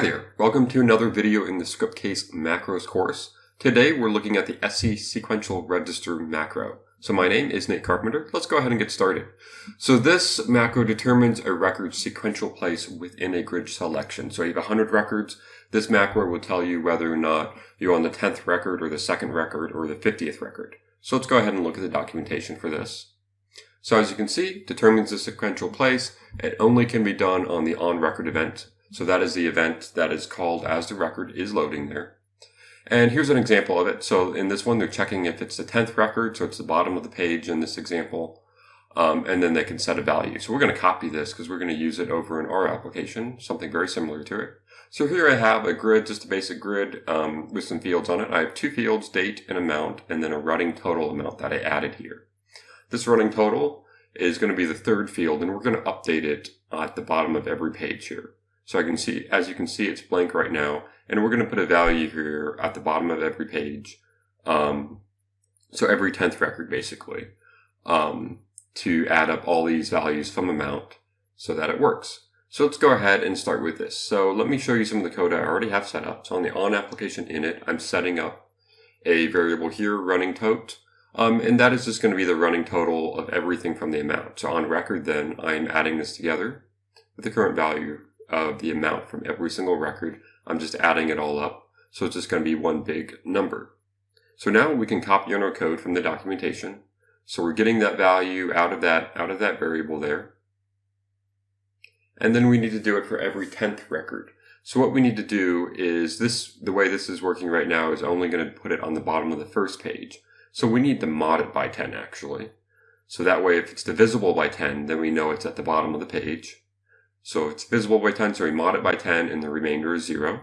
Hi there, welcome to another video in the Scriptcase macros course. Today we're looking at the SC sequential register macro. So my name is Nate Carpenter. Let's go ahead and get started. So this macro determines a record's sequential place within a grid selection. So you have 100 records. This macro will tell you whether or not you're on the 10th record or the 2nd record or the 50th record. So let's go ahead and look at the documentation for this. So as you can see, determines the sequential place. It only can be done on the on-record event. So that is the event that is called as the record is loading there. And here's an example of it. So in this one, they're checking if it's the 10th record. So it's the bottom of the page in this example. And then they can set a value. So we're going to copy this because we're going to use it over in our application, something very similar to it. So here I have a grid, just a basic grid with some fields on it. I have two fields, date and amount, and then a running total amount that I added here. This running total is going to be the third field, and we're going to update it at the bottom of every page here. So as you can see, it's blank right now, and we're going to put a value here at the bottom of every page. So every 10th record, basically, to add up all these values from amount so that it works. So let's go ahead and start with this. So let me show you some of the code I already have set up. So on the on application init, I'm setting up a variable here, running tote. And that is just going to be the running total of everything from the amount. So on record, then, I'm adding this together with the current value of the amount from every single record. I'm just adding it all up. So it's just going to be one big number. So now we can copy on our code from the documentation. So we're getting that value out of that variable there. And then we need to do it for every 10th record. So what we need to do is the way this is working right now is only going to put it on the bottom of the first page. So we need to mod it by 10 actually. So that way if it's divisible by 10, then we know it's at the bottom of the page. So if it's divisible by 10, so we mod it by 10 and the remainder is 0.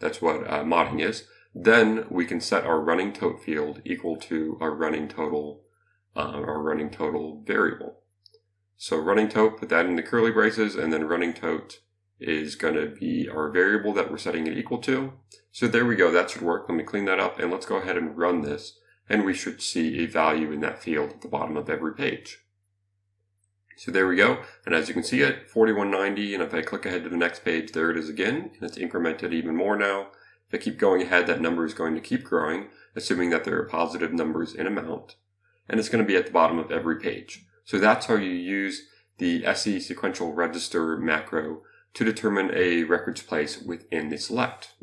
That's what modding is. Then we can set our running tote field equal to our running total variable. So running tote, put that in the curly braces, and then running tote is going to be our variable that we're setting it equal to. So there we go, that should work. Let me clean that up and let's go ahead and run this. And we should see a value in that field at the bottom of every page. So there we go. And as you can see it, 4190. And if I click ahead to the next page, there it is again. And it's incremented even more now. If I keep going ahead, that number is going to keep growing, assuming that there are positive numbers in amount. And it's going to be at the bottom of every page. So that's how you use the SC sequential register macro to determine a record's place within the select.